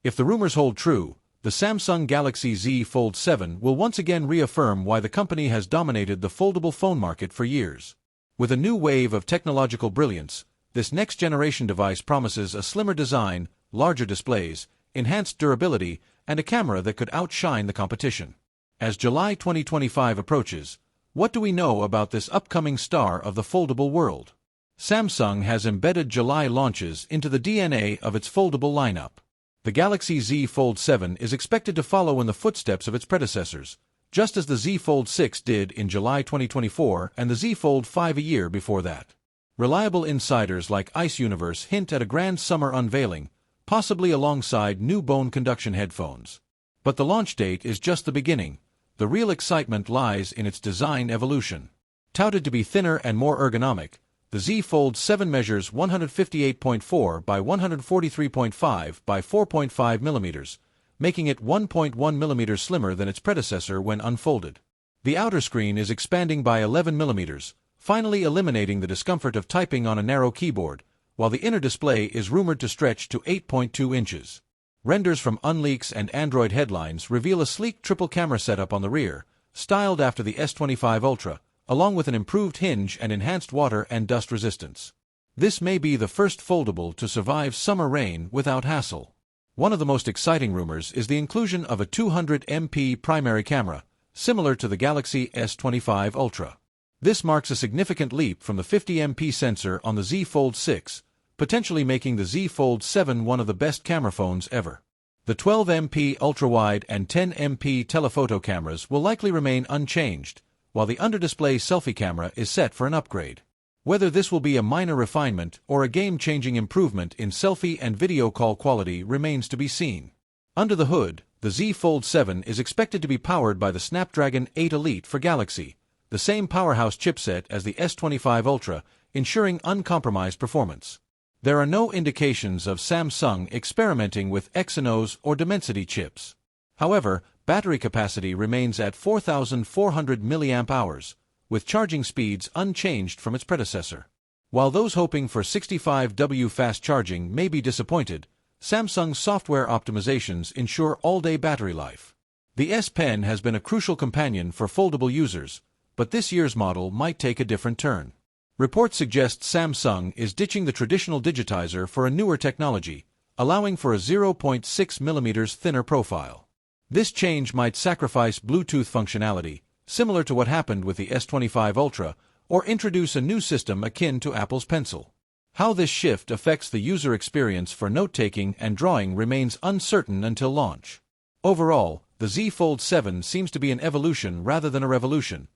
If the rumors hold true, the Samsung Galaxy Z Fold 7 will once again reaffirm why the company has dominated the foldable phone market for years. With a new wave of technological brilliance, this next-generation device promises a slimmer design, larger displays, enhanced durability, and a camera that could outshine the competition. As July 2025 approaches, what do we know about this upcoming star of the foldable world? Samsung has embedded July launches into the DNA of its foldable lineup. The Galaxy Z Fold 7 is expected to follow in the footsteps of its predecessors, just as the Z Fold 6 did in July 2024 and the Z Fold 5 a year before that. Reliable insiders like Ice Universe hint at a grand summer unveiling, possibly alongside new bone conduction headphones. But the launch date is just the beginning. The real excitement lies in its design evolution. Touted to be thinner and more ergonomic, the Z Fold 7 measures 158.4 by 143.5 by 4.5 mm, making it 1.1 mm slimmer than its predecessor when unfolded. The outer screen is expanding by 11 mm, finally eliminating the discomfort of typing on a narrow keyboard, while the inner display is rumored to stretch to 8.2 inches. Renders from Unleaks and Android headlines reveal a sleek triple-camera setup on the rear, styled after the S25 Ultra, along with an improved hinge and enhanced water and dust resistance. This may be the first foldable to survive summer rain without hassle. One of the most exciting rumors is the inclusion of a 200MP primary camera, similar to the Galaxy S25 Ultra. This marks a significant leap from the 50MP sensor on the Z Fold 6, potentially making the Z Fold 7 one of the best camera phones ever. The 12MP ultra-wide and 10MP telephoto cameras will likely remain unchanged, while the under-display selfie camera is set for an upgrade. Whether this will be a minor refinement or a game-changing improvement in selfie and video call quality remains to be seen. Under the hood, the Z Fold 7 is expected to be powered by the Snapdragon 8 Elite for Galaxy, the same powerhouse chipset as the S25 Ultra, ensuring uncompromised performance. There are no indications of Samsung experimenting with Exynos or Dimensity chips. However, battery capacity remains at 4,400 mAh, with charging speeds unchanged from its predecessor. While those hoping for 65W fast charging may be disappointed, Samsung's software optimizations ensure all-day battery life. The S Pen has been a crucial companion for foldable users, but this year's model might take a different turn. Reports suggest Samsung is ditching the traditional digitizer for a newer technology, allowing for a 0.6 mm thinner profile. This change might sacrifice Bluetooth functionality, similar to what happened with the S25 Ultra, or introduce a new system akin to Apple's Pencil. How this shift affects the user experience for note-taking and drawing remains uncertain until launch. Overall, the Z Fold 7 seems to be an evolution rather than a revolution.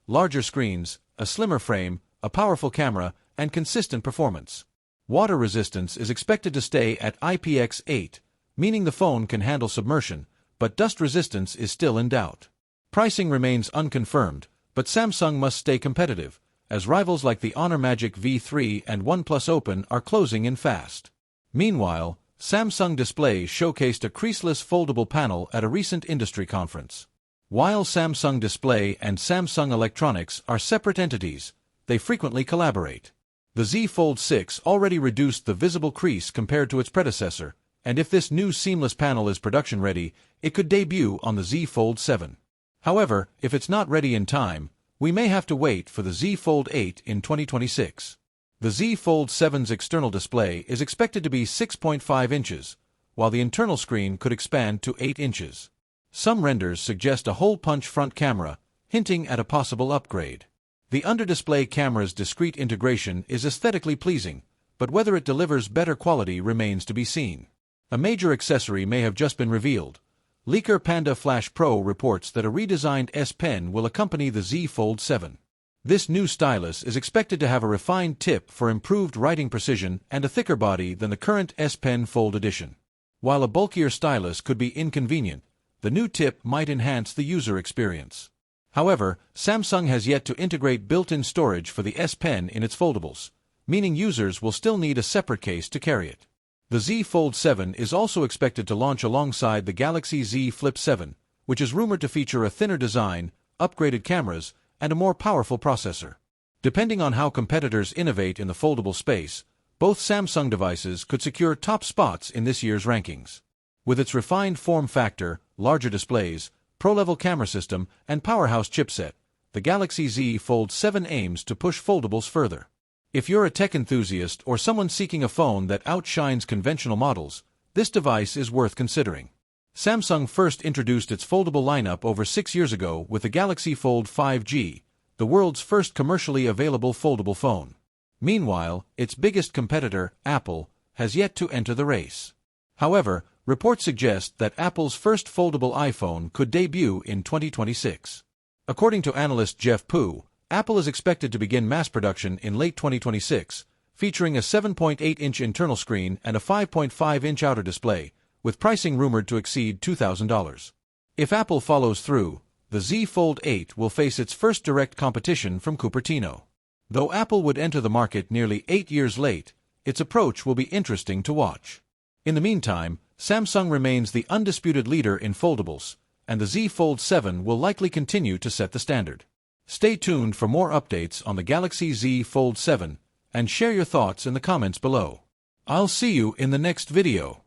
Larger screens, a slimmer frame, a powerful camera, and consistent performance. Water resistance is expected to stay at IPX8, meaning the phone can handle submersion, but dust resistance is still in doubt. Pricing remains unconfirmed, but Samsung must stay competitive, as rivals like the Honor Magic V3 and OnePlus Open are closing in fast. Meanwhile, Samsung Displays showcased a creaseless foldable panel at a recent industry conference. While Samsung Display and Samsung Electronics are separate entities, they frequently collaborate. The Z Fold 6 already reduced the visible crease compared to its predecessor, and if this new seamless panel is production-ready, it could debut on the Z Fold 7. However, if it's not ready in time, we may have to wait for the Z Fold 8 in 2026. The Z Fold 7's external display is expected to be 6.5 inches, while the internal screen could expand to 8 inches. Some renders suggest a hole-punch front camera, hinting at a possible upgrade. The under-display camera's discrete integration is aesthetically pleasing, but whether it delivers better quality remains to be seen. A major accessory may have just been revealed. Leaker Panda Flash Pro reports that a redesigned S Pen will accompany the Z Fold 7. This new stylus is expected to have a refined tip for improved writing precision and a thicker body than the current S Pen Fold Edition. While a bulkier stylus could be inconvenient, the new tip might enhance the user experience. However, Samsung has yet to integrate built-in storage for the S Pen in its foldables, meaning users will still need a separate case to carry it. The Z Fold 7 is also expected to launch alongside the Galaxy Z Flip 7, which is rumored to feature a thinner design, upgraded cameras, and a more powerful processor. Depending on how competitors innovate in the foldable space, both Samsung devices could secure top spots in this year's rankings. With its refined form factor, larger displays, pro-level camera system, and powerhouse chipset, the Galaxy Z Fold 7 aims to push foldables further. If you're a tech enthusiast or someone seeking a phone that outshines conventional models, this device is worth considering. Samsung first introduced its foldable lineup over 6 years ago with the Galaxy Fold 5G, the world's first commercially available foldable phone. Meanwhile, its biggest competitor, Apple, has yet to enter the race. However, reports suggest that Apple's first foldable iPhone could debut in 2026. According to analyst Jeff Pu, Apple is expected to begin mass production in late 2026, featuring a 7.8-inch internal screen and a 5.5-inch outer display, with pricing rumored to exceed $2,000. If Apple follows through, the Z Fold 8 will face its first direct competition from Cupertino. Though Apple would enter the market nearly 8 years late, its approach will be interesting to watch. In the meantime, Samsung remains the undisputed leader in foldables, and the Z Fold 7 will likely continue to set the standard. Stay tuned for more updates on the Galaxy Z Fold 7, and share your thoughts in the comments below. I'll see you in the next video.